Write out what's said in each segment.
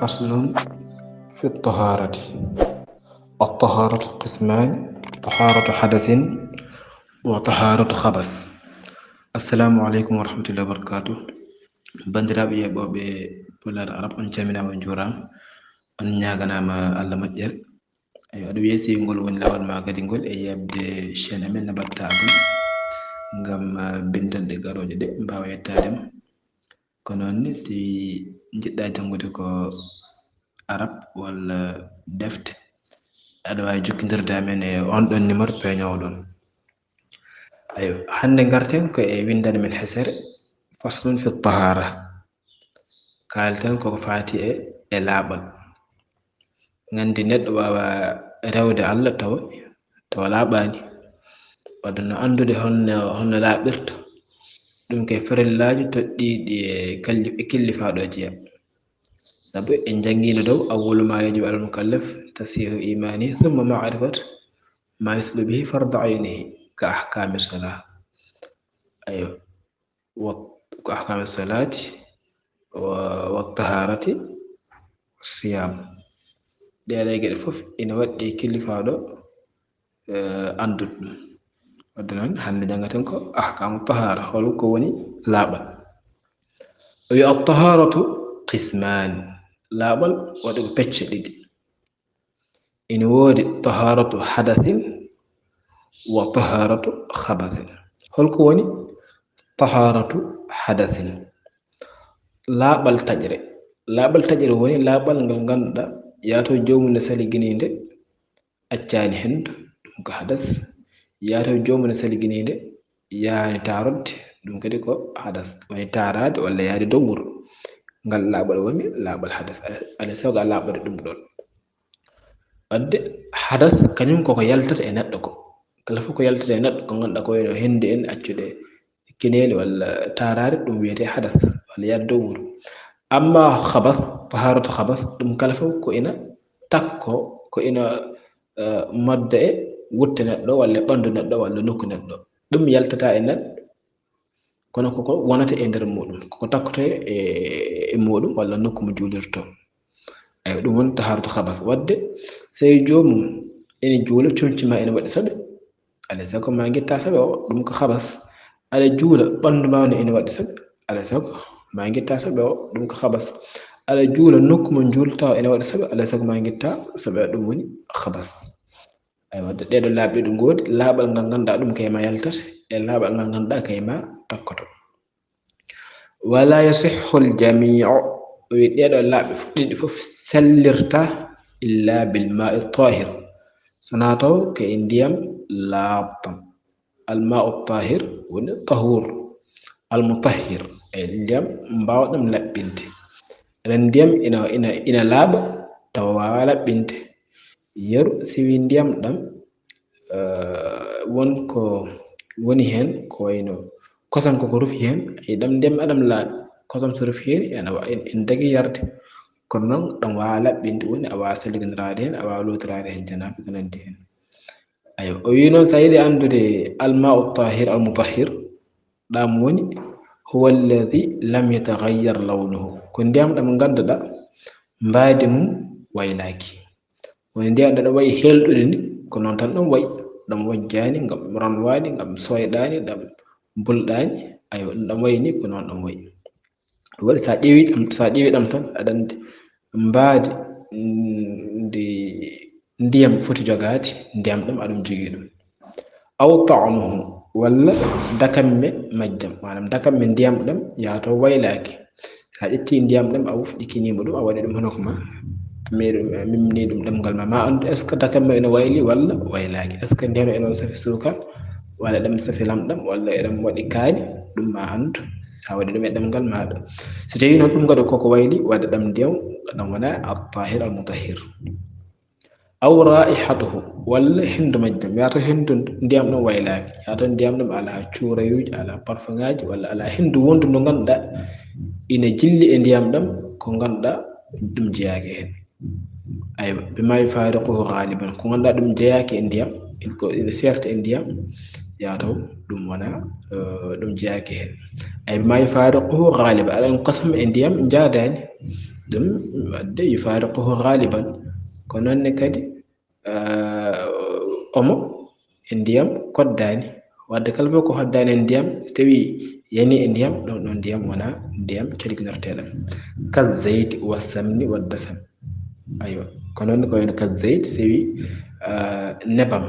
فصل في الطهارة. الطهارة قسمان: طهارة حدث وطهارة خبث. السلام عليكم ورحمة الله وبركاته. bandiraɓe yeɓɓoɓe pulaar arab on caminama on jurama on ñaganama allah moƴƴere. aɗa weesi ngol woni lawol ma kadi ngol e yebde chaine amen no mbatta abon ngam bindanɗe garoje ɗe mbawa yettadema. ko noon si jiɗɗa jangude ko arab walla defte aɗa wawi jokkodirde amen e on ɗon numéro peñowo ɗon. hande garten ko e windande men hesere faslun fi tahara. kalten koko fati e laaɓal. gandi neɗɗo wawa rewde allah tawa laaɓani. wadde no andude honno laaɓirta ɗum koye farillaji toɗɗiɗi e killifaɗo jeeya. sabu en jangguino dow awwalu ma yajibu alal mukallaf tasihu imani thumma ma'rifat ma yuslu bihi fardu aynihi ka ahkami salah. ko ahkami salati wa taharati siyam. ɗeɗe geɗe foof ina waɗɗi killifaɗo andude ɗum. wadde noon hande jangaten ko ahkamu tahara, holko woni laaɓal. o wi at-taharatu qisman. laaɓal waɗi ko pecce ɗiɗi. ina woodi taharatu hadathin wa taharatu khabathin. holko woni taharatu hadathin? laaɓal taƴre. laaɓal taƴre woni laaɓal ngal ganduɗa yato jomum ne saligininde accani hendu, ɗum ko hadath. yato jomum ne saligininde yaani tarodde, ɗum kadi ko hadath. woni tarade walla yaade dow wuro. ngal laaɓal woni laaɓal hadath. alay sago a laaɓade ɗum ɗon. wadde hadath kañum koko yaltata e neɗɗo ko. kala fof ko yaltata e neɗɗo ko ganduɗa ko wayno hendu en accude kinele walla tarade, ɗum wiyete hadath walla yaade dow wuro. amma khabath, taharatu khabath, ɗum kala fof ko ina takko, ko ina modda e wutte neɗɗo walla ɓandu neɗɗo walla nokku neɗɗo. ɗum yaltata e neɗɗo kono koko wonata e nder muɗum, koko takkoto e muɗum walla nokku mo juulirto. ɗum woni taharatu khabath. wadde sey jomum ene juula conci ma ene waɗi saɓe, alay sago ma guitta saɓe o, ɗum ko khabath. aɗa juula ɓandu ma ene waɗi saɓe, alay sago ma guitta saɓe o, ɗum ko khabath. aɗa juula nokku mo juulta ene waɗi saɓe, alay sago ma guitta saɓe o, ɗum woni khabath. wadde ɗeɗo laaɓi ɗum goodi: laaɓal ngal ganduɗa ɗum kayma yaltata e laaɓal ngal ganduɗa kayma takkoto. wala yasihhu al-jami'u. wi ɗeɗo laaɓi ɗiɗi fof sellirta illa bil ma'i tahir, sona taw ko e ndiyam laaɓtam. al ma'u tahir woni tahur, al mutahhir e ndiyam mbawɗam laɓɓinde. ren ndiyam ina laaɓa tawa wawa laɓɓinde. yeru siwi ndiyam ɗam wonko woni hen ko wayno kosam koko rufi hen, ɗam ndiyam aɗam laaɓi, kosam so rufi hen en dagi yarde. kono noon ɗam wawa laɓɓinde, woni a wawa salliganirade hen, a wawa lotirade hen janaba ko nandi hen. o wi noon sa yiɗi andude alma'u tahir al mutahhir, ɗam woni huwa alladhi lam yataghayyar lawnuhu. ko ndiyam ɗam ganduɗa mbaadi mum waylaki. woni ndiyam ɗam wayi helɗude ni ko noon tan ɗum wayi. ɗam wojjani, ngam ronwani, ngam soyɗani, ɗam bulɗani. ɗum ɗam wayi ni ko noon ɗam wayi. waɗi sa ƴeewi ɗam tan aɗa andi mbaadi ndi ndiyam foti jogade ndiyam ɗam aɗum jogui ɗum. aw ta'amuhu, walla dakamme majjam, manam dakamme ndiyam ɗam yato waylaki. sa ƴetti ndiyam ɗam a wufƴikinima ɗum, a waɗi ɗum hono ko ma mimni ɗum ɗemgal ma andu est ce que dakamme ene wayli walla waylaki. est ce que ndiyam ene safi sukar walla ɗam safi lamɗam walla eɗam waɗi kaani, ɗum ma andu sa waɗi ɗum e ɗemgal maɗa. so tawi noon ɗum gaɗa koko wayli, waɗa ɗam ndiyam ɗam wona at-tahir al mutahhir. aw ra'ihatuhu, walla hendu majjam. yato hendu ndiyam ɗam waylaki, yato ndiyam ɗam ala cuurayuji, ala parfum ngaji, walla ala hendu wondu ndu ganduɗa ina jilli e ndiyam ɗam ko ganduɗa ɗum jeeyaki hen. bima yufariquhu ghaliban, ko ganduɗa ɗum jeeyaki e ndiyam, ina serta e ndiyam yato ɗum wona ɗum jeyaki hen ay ma yufariquhu ghaliban aɗan kosam e ndiyam jaadani ɗum wadde yufariquhu ghaliban ko nonne kadi omo e ndiyam koddani wadde kala fof ko hoddani e ndiyam so tawi yani e ndiyam ɗon ɗon ndiyam wona ndiyam colliginorteɗam kazeydi wa samni wa dasam aywa ko noon ko wayno kazeydi so wi nebam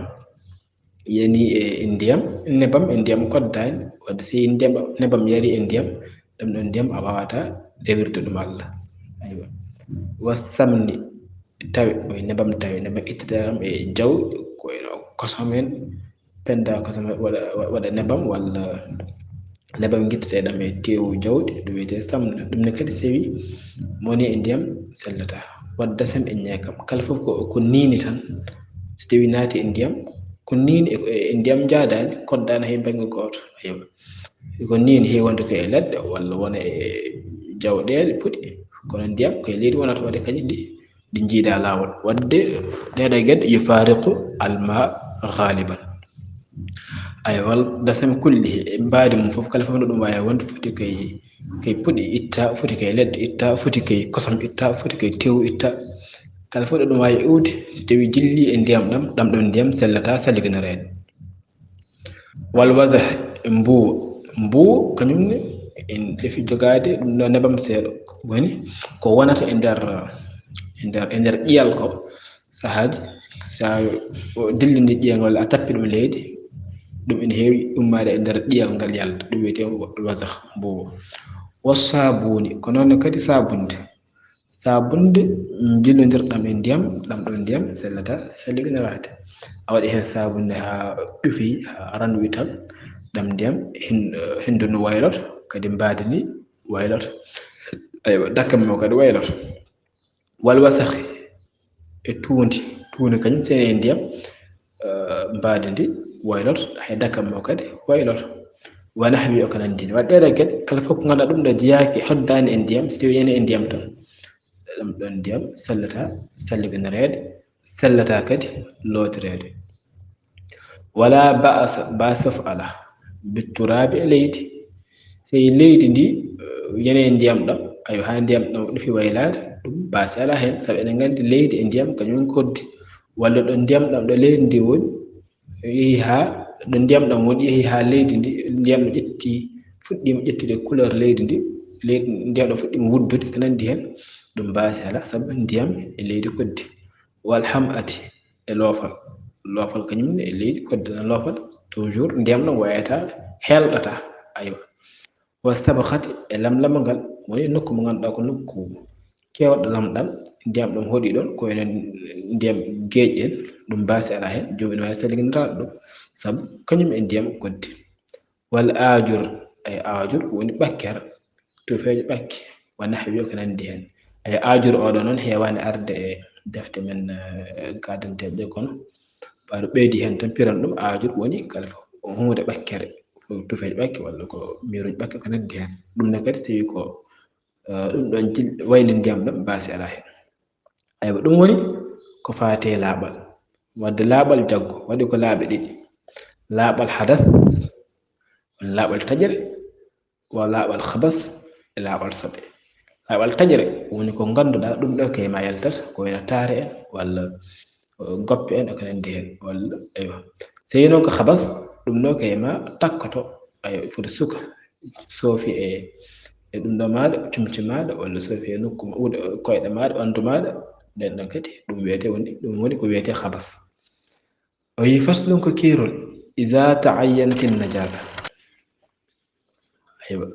yani e ndiyam nebam e ndiyam koddani wadde so yi ndiyam nebam yari e ndiyam ɗum ɗon ndiyam a wawata rewirde ɗum Allah aywa wa samni tawe oye nebam tawe nebam itteteɗam e jawɗi ko wayno kosam en penda kosam waɗa nebam walla nebam guitteteɗam e tewu jawɗi ɗum wiyete samna ɗum ne kadi so wi mowoni e ndiyam sellata wadda dasam e ñeekam kala fof ko niini tan so tawi naati e ndiyam ko niini e ndiyam jaadani koddani hay banggue goto aywa ko niini heewi wonde ko e leɗɗe walla wona e jawɗele puɗi kono ndiyam koye leydi wonata waɗe kañum ɗi jiida lawol wadde ɗeɗo gueɗe yufariqu alma ghaliban ay wal dasam kullihi e mbaadi mum fof kala fof no ɗum wawi wonde foti koye puɗi itta foti koye leɗɗe itta foti koye kosam itta foti koye tewu itta kala fof ɗo ɗum wawi iwde so tawi jilli e ndiyam ɗam ɗon ndiyam sellata salliganarede wal wasah e mbuwo kañumne en ɗefi jogade ɗum ɗo nebam seeɗa woni ko wonata e nder ƴiyal ko sahaji sa dillini ƴiyal walla a tappi ɗum leydi ɗum ene heewi ummade e nder ƴiyal ngal yalta ɗum wiyete wasah mbuwo wa sabuni ko noonne kadi sabunde jillodirɗam e ndiyam ɗam ɗon ndiyam sellata salliganirade a waɗi hen sabunde ha ƴufi ha ranwi tan ɗam ndiyam hendu no wayloto kadi mbaadi ni wayloto aywa dakkam mo kadi wayloto wal wasahi e tuundi kañum seene e ndiyam mbaadi ndi wayloto hay dakkam mo kadi wayloto wa nahwi o ko nandini wadde ɗeɗo gueɗe kala fof ko ganduɗa ɗum ɗo jeyaki hoddani e ndiyam so tawi yani e ndiyam tan ɗam ɗon ndiyam sellata salliganirede sellata kadi lootirede wala ba'sa ala bitturabi e leydi sey leydi ndi yani e ndiyam ɗam ayo ha ndiyam ɗam ɗufi waylade ɗum baasi ala hen saabu eɗen gandi leydi e ndiyam kañum koddi walla ɗo ndiyam ɗam ɗo leydi ndi woni yeehi ha ɗo ndiyam ɗam woni yeehi ha leydi ndi ndiyam ɗo fuɗɗima ƴettude couleur leydi ndi ndiyam ɗo fuɗɗima wuddude ko nandi hen ɗum baasi ala saabu ndiyam e leydi koddi wal hamati e loofal kañumne e leydi koddana loofal toujours ndiyam ɗam wayata helɗata aywa wa sabahati e lamlama ngal woni nokku mo ganduɗa ko nokku kewɗo lamɗam ndiyam ɗam hoɗi ɗon ko wayno ndiyam geeƴ en ɗum baasi ala hen jomum ne wawi salliganirade ɗum saabu kañum e ndiyam koddi wal ajur ay ajur woni ɓakkere tufejo ɓakke wa nahwi o ko nandi hen ay ajur oɗo noon heewani arde e defte men gadanteɗe ɗe kono ɓaɗo ɓeydi hen tan piran ɗum ajur woni kala fof hunde ɓakkere tufeje ɓakke walla ko miruji ɓakke ko nandi hen ɗum ne kadi so tawi ko ɗum ɗon wayli ndiyam ɗam baasi ala hen aywa ɗum woni ko fate laaɓal wadde laaɓal jaggo waɗi ko laaɓe ɗiɗi laaɓal hadas woni laaɓal tajere wa laaɓal habas e laaɓal soɓe laaɓal tajere woni ko ganduɗa ɗum ɗo kayma yaltata ko wayno taare en walla goppe en e ko nandi hen walla aywa so tawi noon ko habas ɗum ɗo kayma takkoto aywa foti suka soofi e ɗum ɗo maɗa cumci maɗa walla soofi e nokku koyɗe maɗa ɓandu maɗa nden ɗon kadi ɗum woni ko wiyete habas o wi faslun ko kiirol iza taayyanati najasa aywa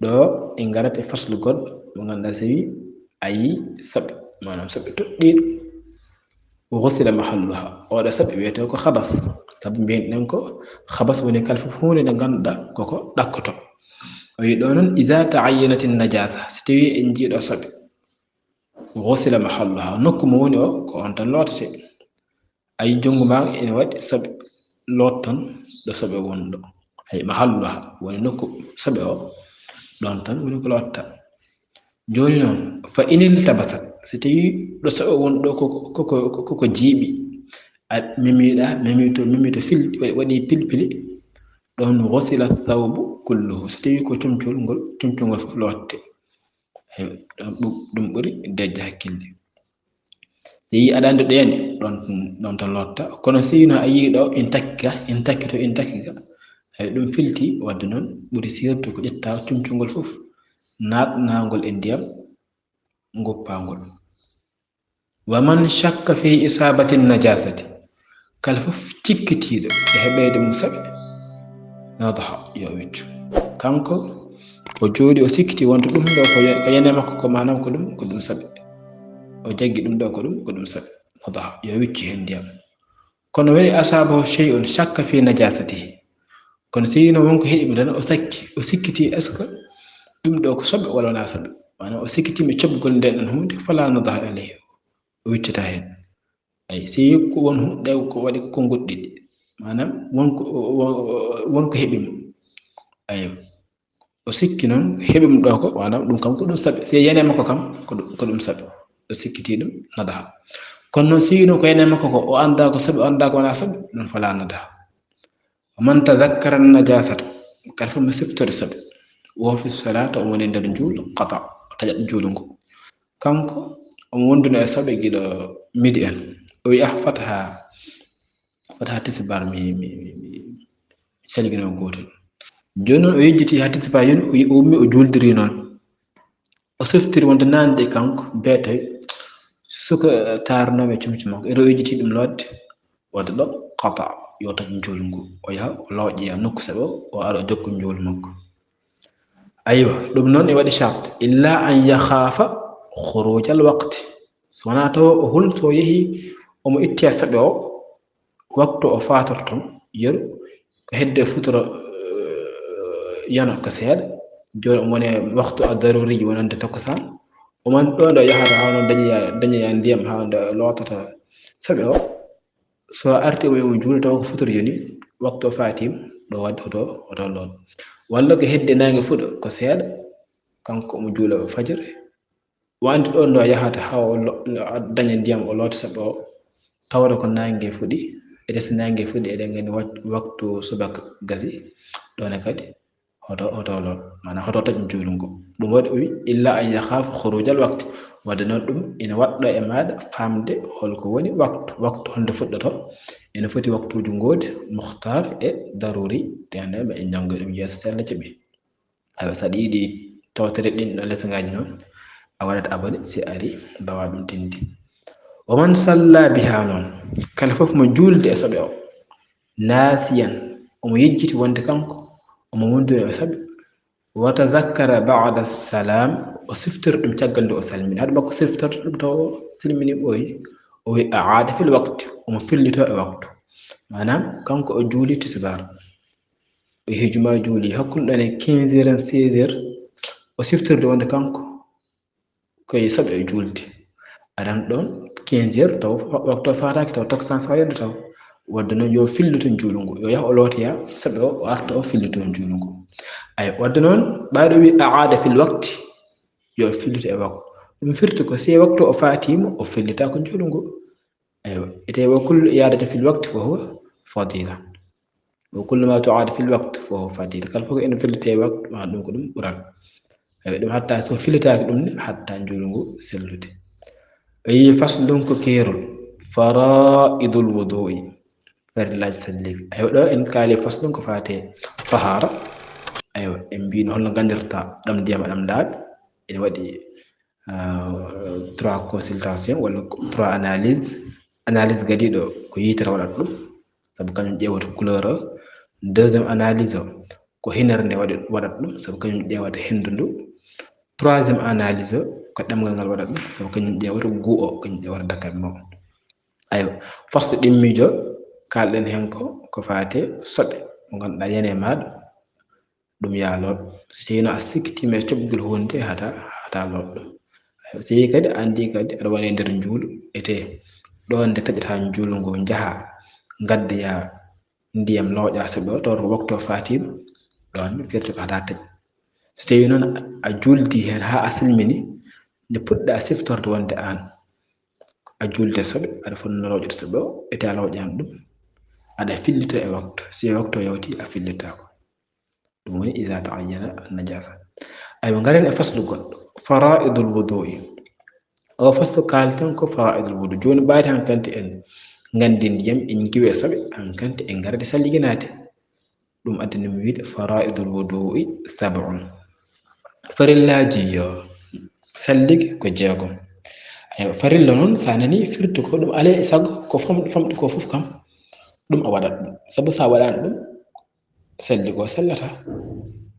ɗo en garat e faslu goɗɗo mo ganduɗa so wi a yi soɓe manam soɓe toɗɗiɗo gusila mahalluha oɗo soɓe wiyete ko habas saabu mbiyen ko habas woni kala fof hunde nde ganduɗa koko ɗakkoto o wi ɗo noon iza taayyanati najasa so tawi en jiiɗo soɓe gusila mahalluha nokku mo woni o ko on tan lootate ay junggo ma ene waɗi soɓe lottan ɗo soɓe wonɗo ay mahalluha woni nokku soɓe o ɗon tan woni ko lotta joni noon fa inil tabasat so tawi ɗo soɓe wonɗo koko jiiɓi a mimito waɗi pilpili ɗon ghusila thawbu kulluhu so tawi ko cumcugol fof lotte ɗum ɓuri dejje hakkille so yi aɗa andi ɗo yani ɗon tan lotta kono sino a yii ɗo in takki ka ɗum filti wadde noon ɓuri sirtu ko ƴetta cumcugol fof naatnagol e ndiyam guppangol wa man shakka fi isabati najasati kala fof cikkitiɗo e heɓede mum saɓe nadaha yo wiccu kanko o jooɗi o sikkiti wonto ɗum ɗo ko yane makko ko manam ko ɗum saɓe o jaggi ɗum ɗo ko ɗum saɓe nadaha yo wiccu hen ndiyam kono woni asabahu shay'un shakka fi najasatihi kono sino wonko heɗimo tan o sikkiti est ce que ɗum ɗo ko soɓe wala wona soɓe manam o sikkitimi cobgol nden ɗon hunde fala nadaha alayhi o wiccata hen ay si ko won hunde ko waɗi ko goɗɗiɗi manam wonko heɓimo ayo o sikki noon heɓimo ɗo ko manam ɗum kam ko ɗum saɓe si yane makko kam ko ɗum saɓe o sikkiti ɗum nadaha kono noon sino ko yane makko ko o anda ko saɓe o anda ko wona saɓe ɗum fala nadaha ومن تذكر النجاسة كالف مسفتر سب وهو في الصلاة ومن ندر جول قطع تجد جولنكو كانكو ومن سب جدا ميديان ويأح فتها تسبار مي سلجنا وقوتل جنون ويجتي هتسبار ين ويأمي وجول درينون وسفتر وندنان دي كانكو بيتي سوك تارنا ميشمشمك إرو يجتي دملود ودلو قطع yota njolngu o yaha o lawƴiya nokku saɓe o ara o jokku njol makko aywa ɗum noon e waɗi charte illa an yakhafa khuruj al waqti so wona taw o hulto yehi omo ittiya saɓe o waktu o fatorton yeru ko hedde futuro yana ko seeɗa joni o woni waktu a daruri wonande takkusan oman ɗo nde yahata ha noon dañoya ndiyam ha nde lotata saɓe o so arti o juuli taw ko futur yoni waktu fatim ɗo wadde oto lool walla ko hedde nange fuɗa ko seeɗa kanko omo juula fajir wandi ɗon ɗo yahata ha o daña ndiyam o loota saɓe o tawra ko nange fuɗi ede so nange fuɗi eɗen gandi waktu subaka gasi ɗone kadi hoto lool mana hoto taƴ juulungo ɗum waɗi o wi illa an yakhafa khurujal wakti wadde noon ɗum ina waɗɗo e maɗa famde holko woni waktu honde fuɗɗoto ene foti waktuji ngoodi muhtar e daruri ɗende ɓe e janggo ɗum yeeso sella jaɓi awa saɗa yiɗi tawtere ɗin ɗo lesangaji noon a waɗat abone si ari bawa ɗum tindi o man salla biha noon kala fof mo juulde e soɓe o nasiyan omo yejjiti wonde kanko omo wondiri e saɓe wa tazakkara ba'da salam o siftira ɗum caggal nde o salmini haɗa makko siftorto ɗum taw silmini ɓooyi o wi aada fil waktu omo fillito e waktu manam kanko o juuli tisbar o yehi juma juuli hakkunde ɗon e 15 heures 16 heures o siftirde wonde kanko koye saɓe o juulde aɗan ɗon 15 heures taw waktu o fataki taw taksan sawayande taw wadde noon yo fillito juulungu yo yaha o lootoya saɓe o arta o fillito juulungu ay wadde noon ɓaɗo wi aada fil wakti yo fillito e waktu ɗum firti ko si waktu o fatima o fillita ko juulungu aywa ete wa kullu iyadati fil wakti fa huwa fadila wa kullu ma tuada fil wakti fa huwa fadila kala fof ene fillite e waktu ma ɗum ko ɗum ɓuran aywa ɗum hatta so fillitaki ɗum ne hatta juulungu sellude ayi faslun ko keerol faraidul wudu'i farillaji salliɓe aywa ɗo en kaali faslun ko fate tahara aywa en mbino holno gandirta ɗam ndiyam ɗam laaɓi ene waɗi 3 consultation walla 3 analyse gadiɗo ko yitere waɗata ɗum saabu kañum ƴewata couleur o deuxiéme analyse o ko hinere nde waɗata ɗum saabu kañum ƴewata hendu ndu troisiéme analyse o ko ɗemgal ngal waɗata ɗum saabu kañum ƴewata goût o kañum ƴewata dakam mo aywa fasde ɗimmijo kalɗen hen ko fate soɓe mo ganduɗa yene maɗa ɗum yaalot sino a sikkitima e cobgol hunde hata loɗɗo si kadi andi kadi aɗa woni nder juulu ete ɗon nde taƴata juulu ngu jaaha gaddoya ndiyam lawƴa saɓe o tawata ko waktu o fatima ɗon firti ko hata taƴ so tawi noon a juldi hen ha a silmini nde puɗɗa siftorde wonde an a julde soɓe aɗa fonno lawƴude soɓe o ete a lawƴani ɗum aɗa fillita e waktu si waktu yawti a fillitako ɗum woni iza ta'ayyana an-najasa. Aywa ngaren e faslu goɗɗo fara'idul wudu'i. O faslu kalten ko fara'idul wudu joni ɓaade hankanti en ngandi ndiyam en giwe soɓe hankanti en garde salliginade ɗum addini mi wiide fara'idul wudu'i sab'un. Farillaji salligi ko jeegom. Aywa farilla noon sa nani firti ko ɗum alay e sago ko famɗi ko fof kam ɗum a waɗat ɗum sabu sa waɗani ɗum salli ko sallata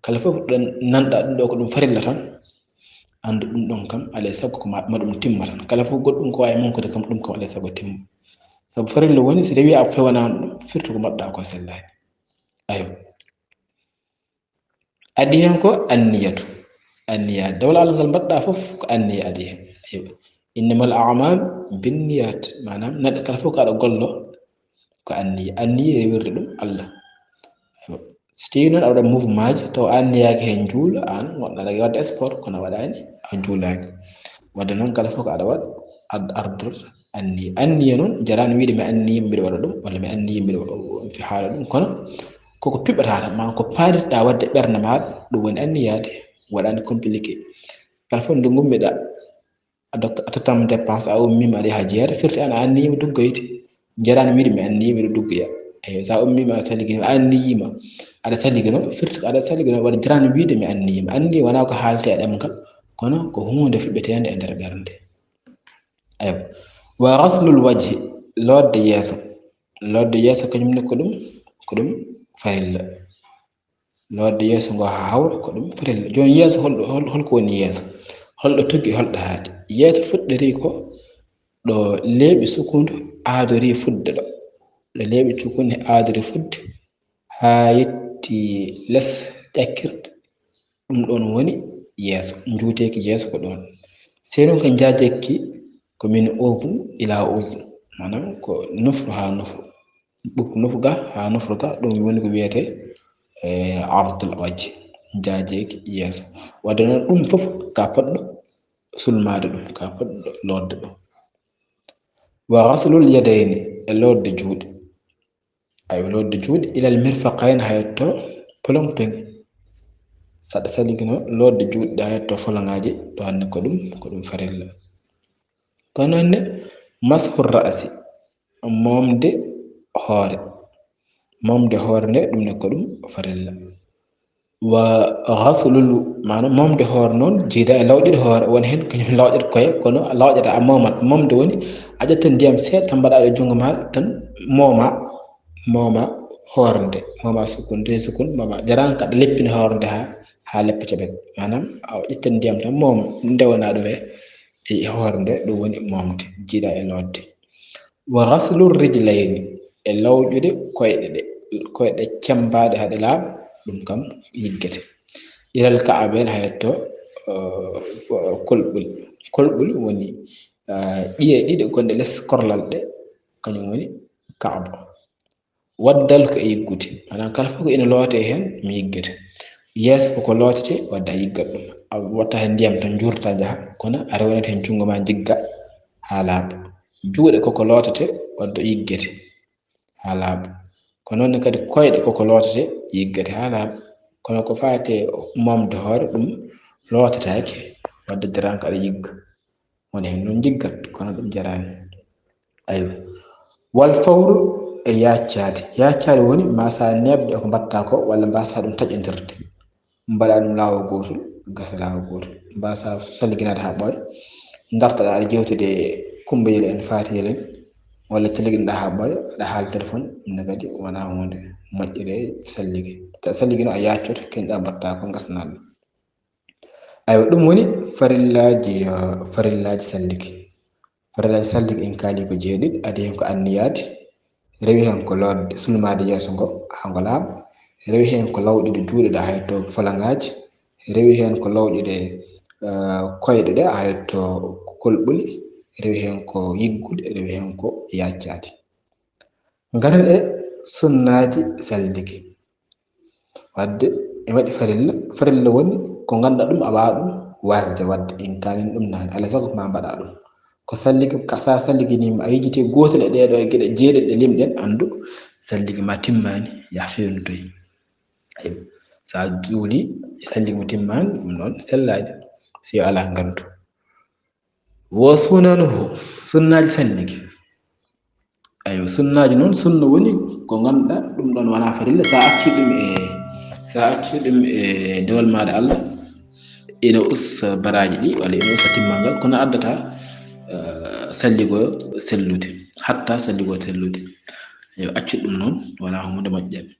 kala fof ɗon nanɗa ɗum ɗo ko ɗum farilla tan andu ɗum ɗon kam alay sago ko ma ɗum timma tan kala fof goɗɗum ko wawi mankude kam ɗum kam alay sago timma sabu farilla woni so tawi a fewanani ɗum firti ko mbaɗɗa ko sellani. Aywa adi hen ko anniyatu anniya dawla alal ngal mbaɗɗa fof ko anniya adi hen. Aywa innamal a'malu binniyat manam neɗɗo kala fof ko aɗa gollo ko anniya rewirde ɗum Allah. So tawi noon a waɗat mouvement ji taw anniyaki hen juula an goɗɗo aɗa wadde sport kono a waɗani a juulaki wadde noon kala fof ko aɗa waɗa ardor anniya noon jarani wiide mi anniya mbiɗa waɗa ɗum walla mi anniya mbiɗa fi haala ɗum kono koko piɓata tan ma ko paadiɗa wadde ɓernde maɗa ɗum woni anniyade waɗani compliqué kala fof nde gummiɗa a tottama dépense a ummima aɗa yaha jeere firti an a anniyima duggoyde jarani wiide mi anniya mbiɗa duggoya. Eyi sa ummima a salligino a anniyima aɗa salligino firti aɗa salligino waɗa jarani wiide mi anniyima anniya wona ko haalte e ɗemgal kono ko hunde fiɓɓetende e nder ɓernde. Aywa wa ghaslul wajhi lodde yeeso kañumne ko ɗum farilla lodde yeeso ngo ha hawra ko ɗum farilla. Joni yeeso holko woni yeeso holɗo tuggi holɗo haadi yeeso fuɗɗori ko ɗo leeɓi sukundu aadori fudde ɗo leeɓi cukunde aadori fudde ha yetti less ƴakkirɗe ɗum ɗon woni yeeso juuteki yeeso ko ɗon sey noon ko jajekki ko min udhun ila udhun manam ko nofru ha nofru nofru ga ha nofru ga ɗum woni ko wiyete ardul wajhi jajeki yeeso wadde noon ɗum fof ka poɗɗo sulmade ɗum ka poɗɗo lodde ɗum. Wa ghaslul yadayni e lodde juuɗe aywa lodde juuɗe ilal mirfaqayn hayatto polongtoŋi saɗa saligino lodde juuɗe ɗe hayatto folongaji ɗo hanne ko ɗum farilla. Kono noon ne mashur ra'si momde hoore nde ɗum ne ko ɗum farilla. Wa ghaslul manam momde hoore noon jiida e lawƴude hoore woni hen kañum lawƴata koye kono lawƴata a momat momde woni a ƴettan ndiyam seeɗa tan mbaɗa e jungo maɗa tan mooma hoore nde mooma seconde 2 secondes mooma jarani kaɗa leppina hoore nde ha leppa ceɓet manam a ƴettan ndiyam tan mooma ndewana ɗum e hoore nde ɗum woni momde jiiɗa e lodde. Wa ghaslur rijlayni e lawƴude koyɗe cembaɗe haɗe laaɓa ɗum kam yiggete ilal ka'aben hayatto kolɓuli woni ƴiye ɗiɗi gonɗe less korlal ɗe kañum woni ka'aba waddal ko e yiggude manam kala fof ko ina loote hen mi yiggete yeeso koko lootete wadde a yiggat ɗum a watta hen ndiyam tan jurta jaaha kono a rewanat hen jungo ma jigga ha laaɓa juuɗe koko lootete wadde yiggete ha laaɓa kono noon kadi koyɗe koko lootete yiggete ha laaɓa kono ko fate momde hoore ɗum lootatake wadde jarani ko aɗa yigga woni hen noon jiggat kono ɗum jarani. Aywa wal fawru e yaccade woni mbasa nebde eko mbatta ko walla mbasa ɗum taƴodirde mbaɗa ɗum lawol gotol gasa lawol gotol mbasa salliginade ha ɓooya dartoɗa aɗa jewtide Kumbayel en Fatiyel en walla calliginɗa ha ɓooya aɗa haala téléphone ɗum kadi wona hunde moƴƴude salligino a yaccoto keñɗa mbatta ko gasnaɗo. Aywa ɗum woni farillaji salligi en kaali ko jeeɗiɗi adi hen ko anniyade rewi hen ko lodde sulmade yeeso ngo ha ngo laaɓa rewi hen ko lawƴude juuɗe ɗe hayatto falangaji rewi hen ko lawƴude koyɗe ɗe hayatto kolɓuli rewi hen ko yiggude rewi hen ko yaccade. Ngaren e sunnaji salligi wadde e waɗi farilla woni ko ganduɗa ɗum a wawa ɗum wasde wadde en kalin ɗum nane alay sago ko ma mbaɗa ɗum ko salliki ka sa salliginima a yejjiti gotel e ɗeɗo e geɗe jeeɗiɗe limɗen andu salligi ma timmani ya fewnutoyi aywa sa juuli salligi ma timmani ɗum noon sellaji si ala ngantu wo sunanuhu sunnaji salligi aywa sunnaji noon sunna woni ko ganduɗa ɗum ɗon wona farilla sa acci ɗum e dewal maɗa Allah ina usta baraji ɗi walla ina usta timmal ngal kono addata salligo sellude hatta salligo sellude yo accu ɗum noon wala hunde moƴƴere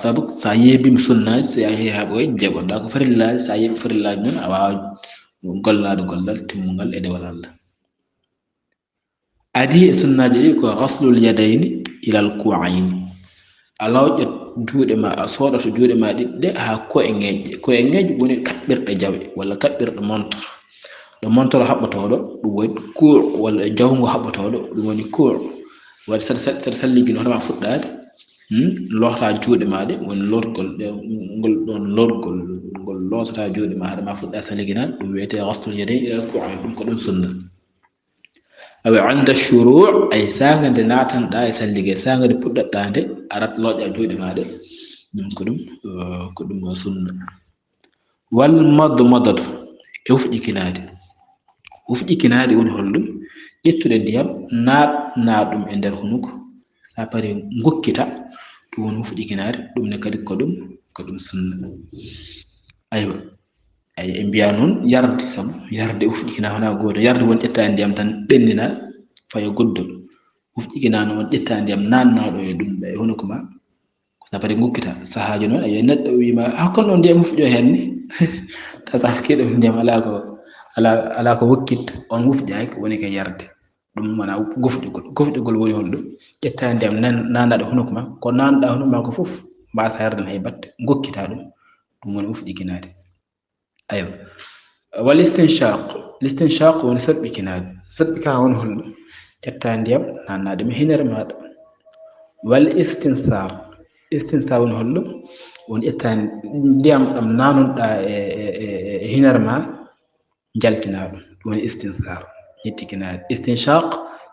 sabu sa yeebima sunnaji so yahi ha ɓoye jeeɓoɗa ko farillaji sa yeeɓi farillaji noon a wawa gollade gollal timmugal e dewal Allah adi e sunnaji ɗi ko ghaslul yadayni ilal ku'ayni a lawƴat juuɗe ma a soɗoto juuɗe ma ɗiɗɗe ha ko'e ŋeƴƴe woni kaɓɓirɗe jawe walla kaɓɓirɗe montre ɗo montre haɓɓotoɗo ɗum woni kuur walla jawgo haɓɓotoɗo ɗum woni kuur waɗi saɗa salligi no hoɗema fuɗɗade lota juuɗe ma ɗe woni lorgol ngol ɗon lorgol ngol lotata juuɗe ma haɗama fuɗɗa salliginade ɗum wiyete ghaslul yadayn ilal ku'ayn ɗum ko ɗum sunna awa anda shuru' ay sanga nde natanɗa e sallige sanga nde puɗɗatɗa nde arat looƴa juuɗe maɗe ɗum ko ɗum sunna wal madmadatu e ufƴikinade ufƴikinade woni holɗum ƴettude ndiyam natna ɗum e nder hunuko sa pari gukkita ɗum woni ufƴikinade ɗum ne kadi ko ɗum sunna aywa ay e mbiya noon yarde sabu yarde ufƴikina wona goto yarde won ƴetta ndiyam tan ɓendina fayo goddol ufƴikina noon ƴetta ndiyam nannaɗo e ɗum e hunuko ma sa pari gukkita sahaji noon ayi neɗɗo wima hakkonɗo ndiyam ufƴo hen ni tasa hakkiɗo ndiyam ala ko hokkitta on wufƴaki woni ke yarde ɗum wona gofɗigol woni holɗum ƴetta ndiyam nannaɗo hunuko ma ko nanɗa hunuko ma ko foof mbasa yardan hay batte gokkita ɗum woni ufƴikinade aywa wal istinshaq woni saɗɓikinade woni holɗum ƴetta ndiyam nannaɗe mi hinere maɗa wal istinsar woni holɗum woni ƴetta ndiyam ɗam nanunɗa e hinere ma jaltina ɗum woni istinsar ƴettikinade istinshaq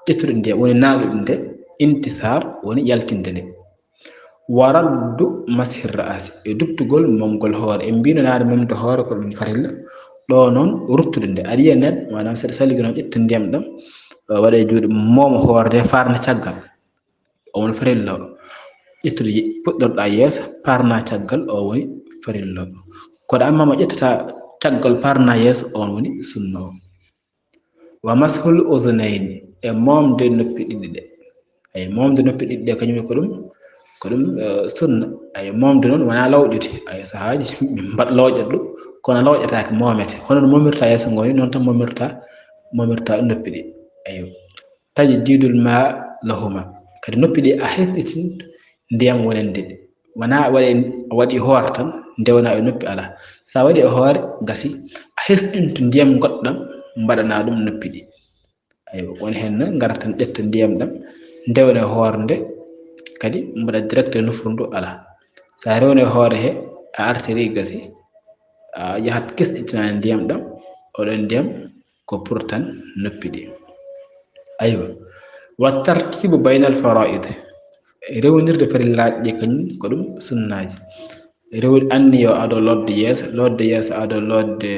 ƴettude ndiyam woni nanuɗe nde intisar woni yaltinde nde waraddu mashir ra'asi e dubtugol momgol hoore e mbino nade momde hoore ko ɗum farilla ɗo noon ruttude nde aɗa yiya neɗɗo manam saɗa salligi noon ƴetta ndiyam ɗam waɗa e juuɗe mooma hoore nde farna caggal o woni farilla o ƴettude puɗɗorɗa yeeso parna caggal o woni farilla o koɗa amma mo ƴettata caggal parna yeeso on woni sunna o wa mashul udhnayni e momde noppi ɗiɗi ɗe ay momde noppi ɗiɗi ɗe kañum ko ɗum sunna ay momde noon wona lawƴude ay sahaji mbaɗ lawƴat ɗum kono lawƴatake momete hono no momirta yeeso ngo ni noon tan momirta noppi ɗi ayo taji didul ma lahuma kadi noppi ɗi a hesɗitin ndiyam wonande ɗe wona waɗi hoore tan ndewna e noppi ala sa waɗi e hoore gasi a hesɗinto ndiyam goɗɗam mbaɗana ɗum noppi ɗi aywa woni hen ngara tan ƴetta ndiyam ɗam ndewna e hoore nde kadi mbaɗa direct e nofuru ndu ala sa rewne hoore he a artiri gasi a yahat kesɗitinani ndiyam ɗam oɗon ndiyam ko pour tan noppi ɗi aywa wa tartibu bayna al faraid rewnirde farillaji ɗi kañum ko ɗum sunnaji anni yo aɗo lodde yeeso aɗo lodde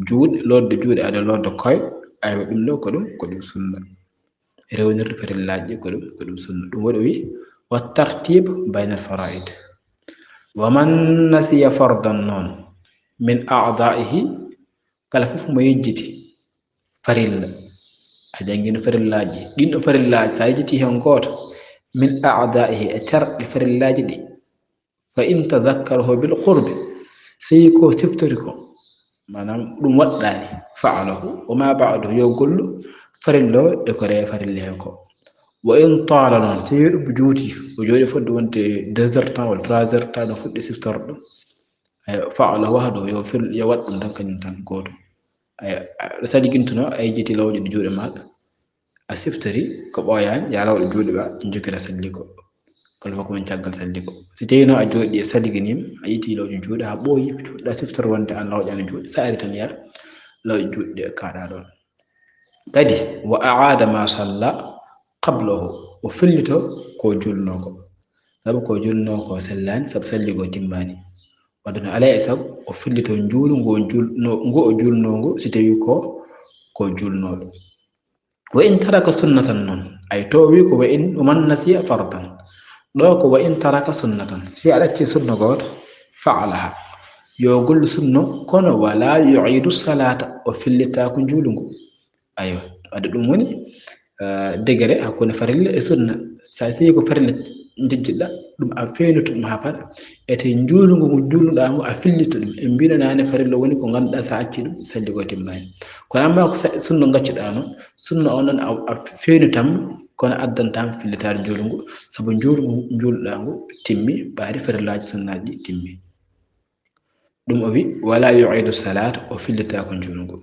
juuɗe aɗo lodde koye aywa ɗum ɗo ko ɗum sunna rewnirde farillaji ɗi ko ɗum sunna ɗum waɗi wi wa tartibe bayna al faraid wa man nasiya fardan noon min a'daihi kala fof mo yejjiti farilla a jangino farillaji ɗinɗo farillaji sa yejjiti hen goto min a'daihi e terɗe farillaji ɗi fa in tadakkarahu bil qurbi sey ko siftori ko manam ɗum waɗɗani fa'alahu wa ma ba'dahu yo gollu farilla o e ko rewa farilla he ko wa in tala noon sey ɗum juuti o jooɗi fodde wonde 2 heures temps walla 3 heures temps no fuɗɗi siftorɗo fa'alahu wahdahu yo waɗ ɗum tan kañum tan goto aɗa sadigintuno a yejjiti lawƴude juuɗe maɗa a siftori ko ɓooyani ya lawɗe juuɗe ma jokira salligo kala fof ko men caggal salligo si tawino a jooɗi e saliginima a yiti lawƴu juuɗe ha ɓooyi fuɗɗa siftor wonde an lawƴani juuɗe sa ari tan ya lawƴe juuɗe ɗe kaɗa ɗon kadi wa aada ma salla qablahu o fillito ko julnoko sabu ko julnoko sellani sabu salligo timmani wadde alay e sago o fillito juulu ngo o julnongo si tawi ko julnoɗo wa in taraka sunnatan noon ay to wi ko wa in man nasiya fardan ɗo ko wa in taraka sunnatan si a ɗacci sunna goto faalaha yo gollu sunno kono wala yuidu salata o fillita ko juulungo ayo wadde ɗum woni degré hakkunde farilla e sunna sa tawi ko farilla jejjiɗɗa ɗum a fewnoto ɗum ha paɗa ete juulungo ngo juulnuɗa ngo a fillito ɗum en mbino nane farilla woni ko ganduɗa sa acci ɗum salli ko timmani kono amma ko sunna gaccuɗa noon sunna o noon a fewnitam kono addantama fillitade juulungo saabu juulungo juulɗa ngo timmi ɓaade farillaji sunnaji ɗi timmi ɗum o wi wala yuidu salata o fillita ko juulungo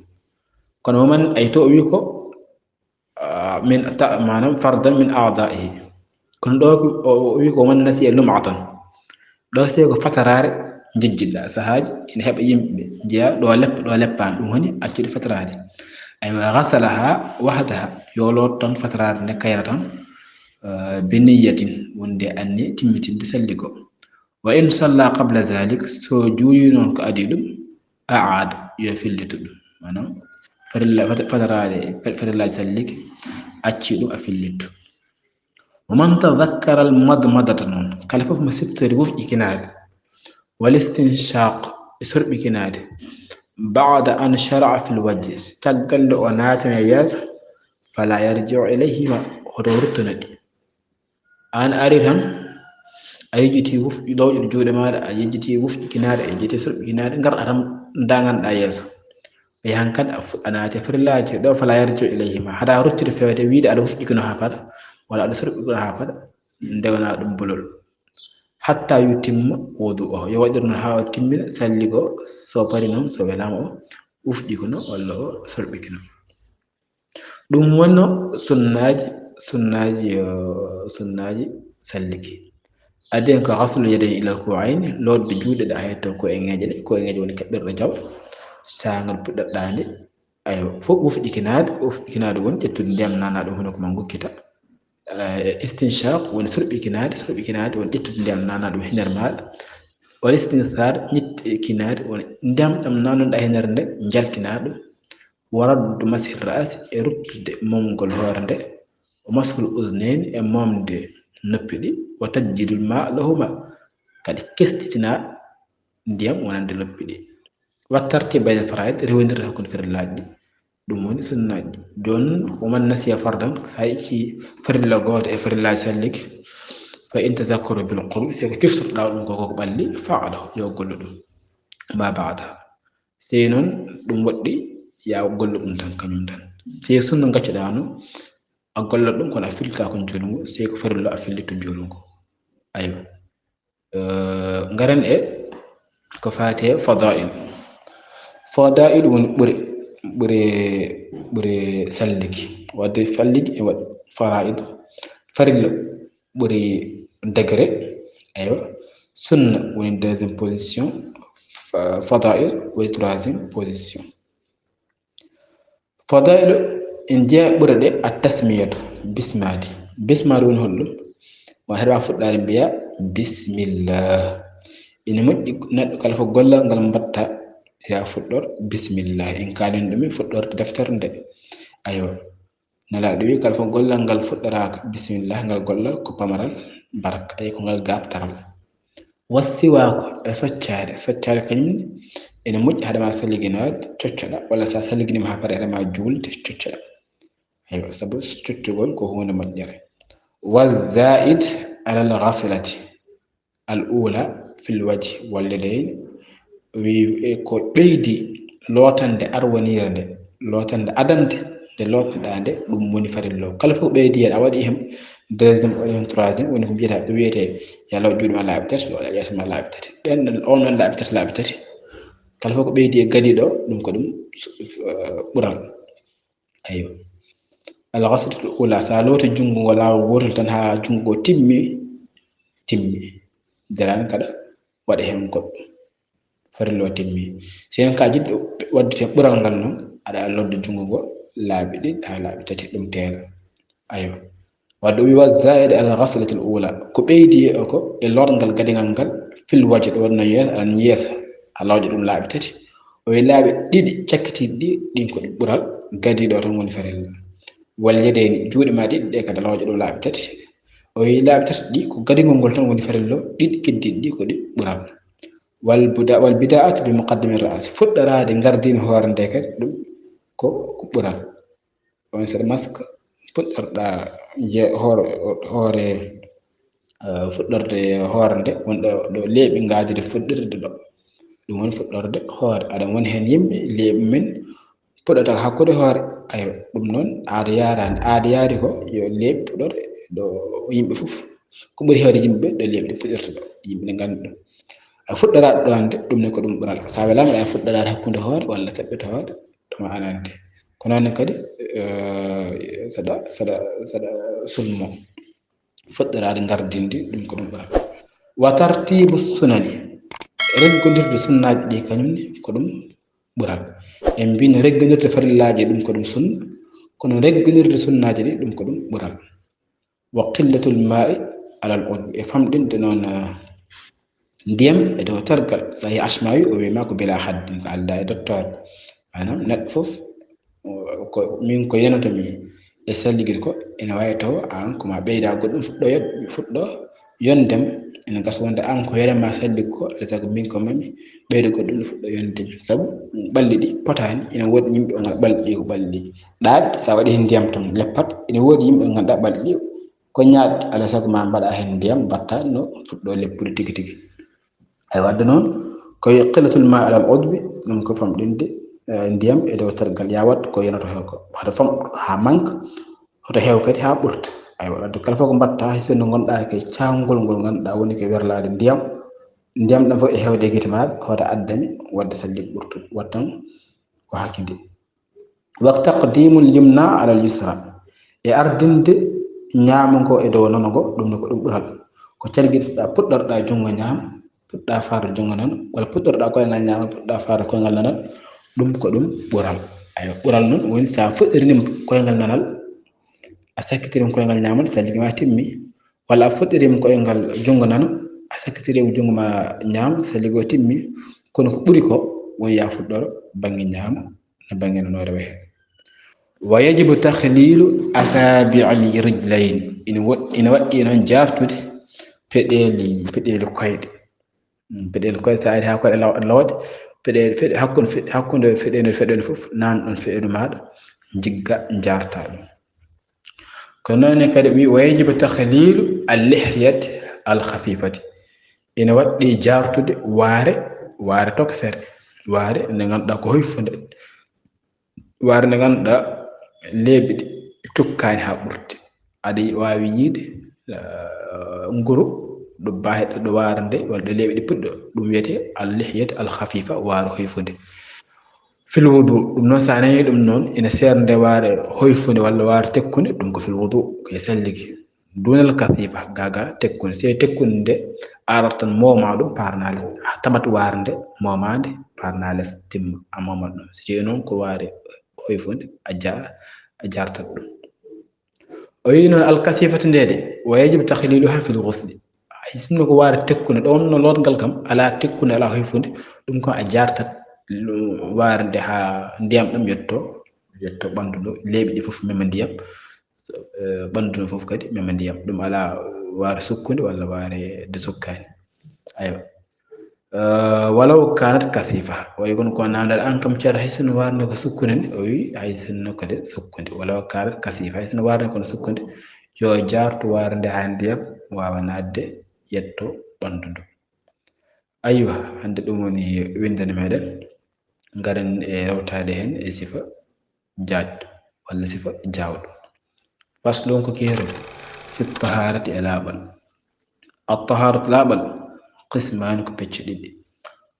kono woman ay to o wi ko min manam fardan min a'da'ihi kono ɗo o wi ko man nasiya lum'atan ɗo sewi ko fatarare jejjiɗɗa sahaji ene heɓa yimɓe jeeya ɗo leppani ɗum woni accude fatarade aywa gasalaha wahdaha yo lot tan fatarade nde kayra tan bi niyatin wonde anni timmitinde salli ko wa in salla qabla zalik so juuli noon ko adi ɗum a'ada yo fillito ɗum manam fatarade farillaji sallike acci ɗum a fillittu wa man tadakkara al madmadata noon kala fof mo siftori wufƴikinade wal istinshaq e sorɓikinade bada an shara'a fil wajhi taggalle o naatana yeeso fala yarji'u ilayhima hoto ruttunaɗi an ari tan a yejjiti ɗowƴude juuɗe maɗa a yejjiti wufƴikinade a yejjiti sorɓikinade garɗa tan daganɗa yeeso yahan kadi a naati farillaji ɗo fala yarji'u ilayhima haɗa ruttude fewde wiide aɗa wufƴikino ha paɗa wala aɗa sorɓikino ha paɗa ndewna ɗum bolol hatta yutimma wudu o yo waɗir noon ha o timmina salli go so pari noon so welama o wufƴikino walla o sorɓikino ɗum wonno sunnaji salliki adi en ko haslu yadayn ilal ku'ayni lodde juuɗe ɗe a hetto ko e ŋeeje ɗe ko e ŋeeje woni keɓɓirɗo jaw sangal puɗɗoɗɗande ayo fof wufƴikinade woni ƴettude ndiyam nana ɗum hono ko ma gukkita istinshaq woni sorɓikinade woni ƴettude ndiyam nana ɗum hiner maɗa wal istinthar ñittinade woni ndiyam ɗam nanoɗa hiner nde jaltina ɗum waraddu masih ra'si e ruttude momgol hoore nde o mashul uznain e momde noppi ɗi wa tajjidul ma lahuma kadi kestitina ndiyam wonande noppi ɗi wattarti bayna faraid rewodirta hakkude farillaji ɗi ɗum woni sunnaji joni woman nasiya fardan sa ƴetti farilla goto e farillaji sallike fa in tazakkaru bil qurb seko tifsotoɗa ɗum koko ɓalli fa'alahu yo gollu ɗum ma ba'da sey noon ɗum woɗɗi ya gollu ɗum tan kañum tan sey sunna gaccuɗa no a gollat ɗum kono a fillita ko juulungo sey ko farilla a fillitto juulungo aywa ngaren e ko fate fadail woni ɓure salliki wadde falliki e waɗi faraid farilla ɓuri degré aywa sunna woni deuxième position fadail woni troisième position fadail en jeeya ɓure ɗe a tasmiyatu bismade woni holɗum won heɗa fuɗɗade mbiya bisimillah ina moƴƴi neɗɗo kala fof gollal ngal mbatta ya fuɗɗor bisimillah en kalin ɗumen fuɗɗorde deftere nde aywa nelaɗo wi kala fof gollal ngal fuɗɗoraka bisimillah ngal gollal ko pamaral baraka ay ko ngal gabtaral wassiwako e soccade kañum ene moƴƴi haɗama salliginade coccoɗa walla sa salliginima ha paɗa aɗama julde coccoɗa aywa sabu coccugol ko hunde moƴƴere والزائد على الغفلة الأولى في الوجه واليدين ko ɓeydi lotande arwanirde lotande adande nde lotnoɗa nde ɗum woni farillo kala fof ɓeydi hen a waɗi hen deuxiéme woni troisiéme woni ko mbiyata ɗo wiyete ya law juuɗe ma laaɓi tati walla yeeso ma laaɓi tati ɗen on noon laaɓi tati kala fof ko ɓeydi e gadi ɗo ɗum ko ɗum ɓural aywa alghaslatul ula sa looti jungo ngo laawol gotol tan ha jungo ngo timmi derani kada waɗa hen goɗɗo farilo timmi sen ka jiɗɗo waddete ɓural ngal noon aɗa lodde jungo ngo laabi ɗiɗi haa laabi tati ɗum teela aywa wadde o wi wa zaid ala ghaslati al ula ko ɓeydi o ko e lorngal gadigal ngal fil waji ɗo wonno yeesa aɗan yeesa a lawƴa ɗum laabi tati o wi laabi ɗiɗi cakkitiɗi ɗi ɗin ko ɗum ɓural gadiɗo tan woni farilla wal yedeni juuɗe ma ɗiɗi ɗe kadi a lawƴa ɗum laabi tati o wi laabi tati ɗi ko gadigol ngol tan woni farilla ɗiɗi keddiɗi ɗi ko ɗi ɓural wal bida'atu bi muqaddimi ras fuɗɗorade gardine hoore nde kadi ɗum ko ɓural on saɗa maska fuɗɗorɗa hoore fuɗɗorde hoore nde wonɗo ɗo leeɓi ngaadiri fuɗɗirde ɗo ɗum woni fuɗɗorde hoore aɗa woni heen yimɓe leeɓi men puɗɗata hakkude hoore ayo ɗum noon aada yarani aada yaari ko yo leeɓi puɗɗore ɗo yimɓe fof ko ɓuri heewde yimɓe ɗo leeɓi ɗi puɗɗirta ɗo yimɓe ɗe ngandi ɗum a fuɗɗoraɗo ɗo hande ɗum ne ko ɗum ɓural sa welama ɗa fuɗɗorade hakkude hoore walla saɓɓete hoore ɗuma anande ko noonne kadi saɗa sulmo fuɗɗorade gardindi ɗum ko ɗum ɓural wa tartibu sunani reggodirde sunnaji ɗi kañumne ko ɗum ɓural en mbino reggodirde farillaji ɗum ko ɗum sunna kono reggodirde sunnaji ɗi ɗum ko ɗum ɓural wa qillatul ma'i alal udbi e famɗinde noon ndiyam e dow targal so yi asmawi o wiyma ko bila haddin ko alda e dottore manam neɗɗo fof ko min ko yenotami e salligel ko ene wawi taw an koma ɓeyda goɗɗum fuɗɗo yondema ene gasa wonde an ko yenema salligo ko alay saago min ko mami ɓeydo goɗɗum ne fuɗɗo yondemi saabu ɓalli ɗi potani ene woodi yimɓe o gal ɓalli ɗi ko ɓalli ɗi ɗaaɓi sa waɗi hen ndiyam tan leppat ene woodi yimɓe o ganduɗa ɓalli ɗi ko ñaaɗi alay saago ma mbaɗa hen ndiyam mbatta no fuɗɗo leppude tigui tigui ay wadde noon koye qillatul ma alal udbi ɗum ko famɗinde ndiyam e dow targal ya wat ko yenoto hew ko hoto fam ha manque hoto heew kadi ha ɓurta ay wadde kala fof ko mbatta hay sinno gonɗa kay cangol ngol ganduɗa woni ko werlade ndiyam ɗam fof e hewde guite maɗa hoto addani wadde salligo ɓurtude wat tan ko hakkidi wa taqdimul yumna alal yusra e ardinde ñaamango e dow nanogo ɗum ne ko ɗum ɓural ko calguitoɗa puɗɗorɗa jungo ñaama puɗɗa faade jungo nano walla puɗɗorɗa koyngal ñaama puɗɗa faade koyngal nanal ɗum ko ɗum ɓural ayo ɓural noon woni sa fuɗɗirinima koyngal nanal a sakkitirima koyngal ñamal salligo ma timmi walla a fuɗɗirima koyngal jungo nano a sakkitirima jungo ma ñaama salligo timmi kono ko ɓuri ko woni ya fuɗɗoro banggue ñaama no banggue nanore waye wa yajibu tahlilu asabi'al rijlayn ina waɗɗi noon jartude peɗeli koyɗe peɗeli koyɗe sa ari ha koyɗe lawde peɗeli hakkude feɗeli fof nan ɗon feɗeli maɗa jigga jarta ɗum kono noon kadi wi wa yajibu tahlilu al lihyati al khafifati ina waɗɗi jartude waare tokosere waare nde ganduɗa ko hoyfude waare nde ganduɗa leeɓi ɗi tukkani ha ɓurti aɗa wawi yiide nguru ɗo baheɗo ɗo waare nde walla ɗo leeɓi ɗi puɗɗo ɗum wiyete al lihyati al khafifa waare hoyfude fil wudu ɗum noon sa nani ɗum noon ina sernde waare hoyfude walla waare tekkude ɗum ko fil wudu koye salligi dunal kathifa gaga tekkude se tekkude nde arat tan moma ɗum parna less tamat waare nde momade parna less timma a momat ɗum so tawi noon ko waare hoyfude a jartat ɗum o wi noon al kasifatu ndede wa yajibu tahliluha fil ghusli hay sinno ko waare tekkude ɗon no lotgal kam ala tekkude ala hoyfude ɗum ko a jartat waare nde ha ndiyam ɗam yetto ɓandu ɗo leeɓi ɗi fof mema ndiyam ɓandu ɗo fof kadi mema ndiyam ɗum ala waare sukkude walla waare de sukkani aywa walaw kanat kasifa way gon ko namdal an kam ceeɗa hay sinno waare nde ko sukkude nde o wi hay sinno kadi sukkude walaw kanat kasifa hay sinno waare nde kono sukkude yo jartu waare nde ha ndiyam wawa nadde yetto ɓandu ndu aywa hande ɗum woni windande meɗen garen e rewtade hen e sifa jaajɗo walla sifa jawɗo faslon ko keero fi taharati e laaɓal at-taharatu laaɓal qismani ko pecce ɗiɗi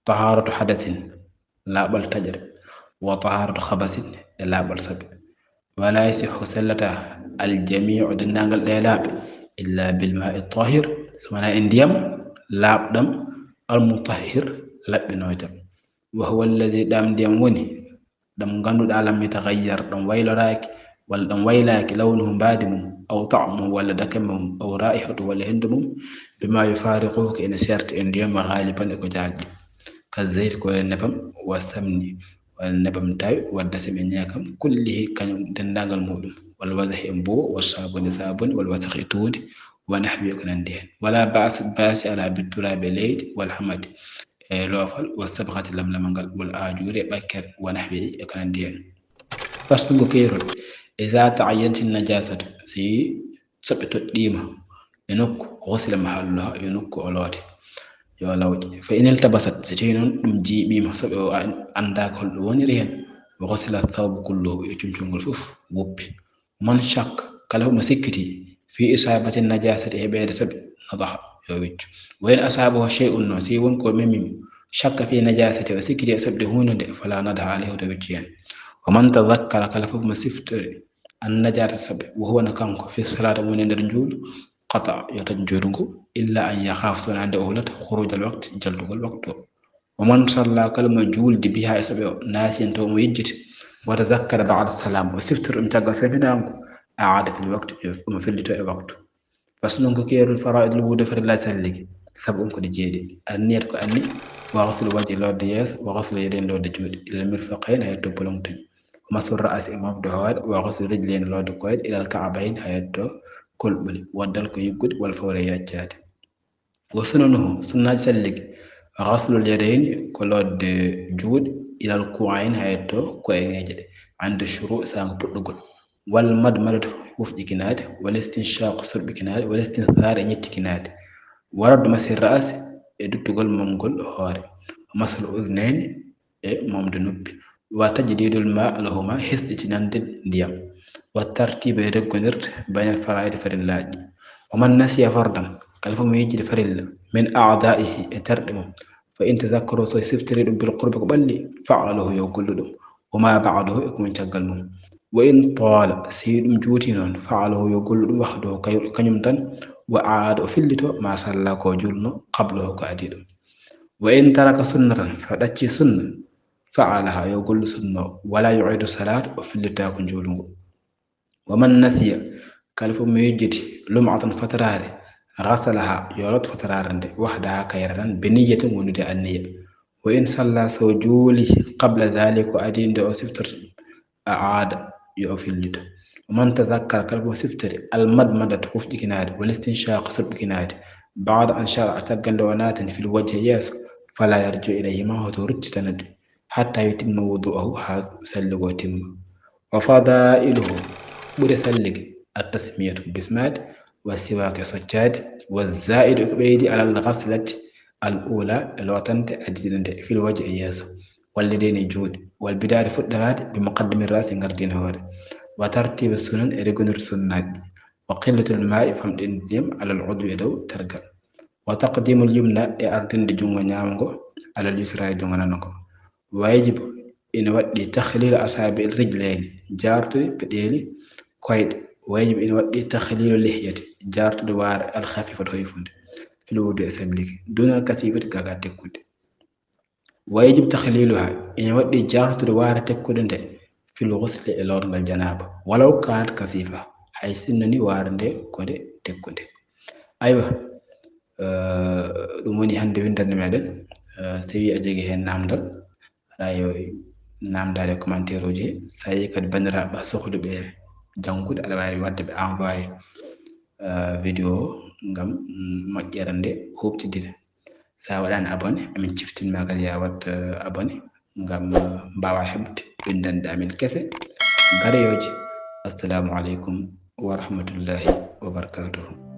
taharatu hadasin laaɓal taƴre wa taharatu khabasin e laaɓal sabi wala yasihu sallata aljamiu dendagal ɗe laaɓe illa bil ma'i tahir so wona e ndiyam laaɓɗam al mutahhir laɓɓinojam wa huwa alladi ɗam ndiyam woni ɗam ganduɗa lam yataghayyar ɗam wayloraki walla ɗam waylaki lawnuhu mbaadi mum aw ta'muhu walla dakam mum aw raihatu walla hendu mum bima yufariquhu ene serta e ndiyam ghaliban e ko jalɗi kazeyt ko e nebam wa samni walla nebam tawi wadda seme ñeekam kullihi kañum dendagal muɗum wal wasahi e mbuwo wa sabuni wal wasahi e tuundi wa nahwi ko nandi hen wala baasi ala bitturaɓe leydi wal hamadi e loofal wa sabgati lamlamal wal ajuri e ɓakkere wa nahwi e ko nandi hen faslugo keerol iza ta'ayyanti najasatu si soɓe toɗɗima e nokku ghusila mahalluha yo nokku o loote yo lawƴe fa in iltabasat so tawi noon ɗum jiiɓima soɓe o andaka holɗo woniri hen wa ghusila thawbu kulluhu e cumcungol fof wuppi man shakka kala mo sikkiti fi isabati najasati heɓede soɓe nadaha yo wiccu wa in asabahu shay'un no si won ko memimo shakka fi najasati o sikkiti e soɓde hunde nde fala nadaha alayhi to wiccu hen wa man tadhakkara kala fof mo siftori an najata soɓe wo huwa no kanko fi salata mum e nder juuɗo qata yo tan juuɗngu illa an yakhaf sona ande o hulata khurujal waqti jaldugol waktu o wa man salla kala mo juuldi biha e soɓe o nasiyan taw mo yejjiti wa tadhakkara ba'da salam o siftori ɗum caggal salminago aada fil waqti omo fellito e waktu faslun ko keerol fara'idul wudu farilla salligi sab'un ko ɗe jeeɗiɗi anniyat ko anni wa ghuslu wajhi lorde yeeso wa ghuslu yadayn lorde juuɗe ila mirfaqayn hay to bolongtañ masu ra'si e mabdo hoore wa ghuslu rijlayn lorde koyɗe ilal ka'bayn hayatto kolɓuli waddal ko yiggude wal fawre yaccade wa sunanuhu sunnaji salligi ghaslul yadayn ko lorde juuɗe ilal ku'ayn hayatto ko eŋeje ɗe ande shuru sango puɗɗugol wal madmadatu wufƴikinade wal istinshaq surɓikinade wal istinthar e ñettikinade warad masir ra'si e duttugol momgol hoore masal udnayn e momde noppi wa tajdidul ma lahuma hesɗitinande ndiyam wa tartiba e reggonirde baynal fara'id farillaji wa man nasiya fardan kala fo mo yejjide farilla min a'da'ihi e terɗe mum fa in tazakkaru so siftiri ɗum bil qurbi ko ɓalli fa'alahu yo gollu ɗum wa ma ba'dahu e ko caggal mum wa in tala si ɗum juuti noon fa'alahu yo gollu ɗum wahdahu kañum tan wa aada o fillito ma salla ko julno qablahu ko adi ɗum wa in taraka sunnatan so ɗacci sunna fa'alaha yo gollu sunna o wala yu'idu salat o fillita ko julungo wa man nasiya kala fo mo yejjiti lum'atan fatarare ghasalaha yo lot fatarare nde wahdaha kayra tan be niyyatin wonude anniya wa in salla so juuli qabla dhalik ko adi nde o siftorta a aada yo fillito wa man tadhakkara kala fo siftori al madmadatu hufƴikinade wal istinshaq surɓikinade ba'da an shara'a taggande o natani fil wajhi yeeso fala yarju ilayhima hoto ruccitanade hatta yutimma wudu'ahu ha salligo timma wa fadailuhu ɓuri salligi attasmiyatu bismade wa siwak soccade wa zaidu ko ɓeydi alal ghaslati al ula e lotante adidinde fil wajhi yeeso wallideni juuɗe wal bidade fuɗɗorade bi muqaddimi rasi gardina hoore wa tartibe sunan e regonir sunnaji wa qillatul ma'i famɗinde ndiyam alal udwi e dow tergal wa taqdimul yumna e ardinde jungo ñamango alal yusra e jungo nano ko wajibu ina waɗɗi tahlil asabi al rijlayni jartude peɗeli koyɗe wajibu ina waɗɗi tahlilu lihyati jartude waare al khafifatu hoyfunde fil wudu e salliki dunal kasifati gaga tekkude wayjib tahliluha ina waɗɗi jartude waare tekkude nde fil ghusli e lorngal janaba walaw kanat kasifa hay sinno ni waare nde kode tekkude aywa ɗum woni hande windande meɗen so tawi a jogui hen namdal aɗa yo namdade commentaire uji he so tawi kadi bandiraɓe sohluɓe janggude aɗa wawi wadde ɓe envoyé vidéo ngam moƴƴere nde huɓtidina sa waɗani abonné amin ciftinma kadi ya wat abonné ngam mbawa heɓde windande amin kese gaɗayoje assalamu aleykum wa rahmatullahi wa barakatuhu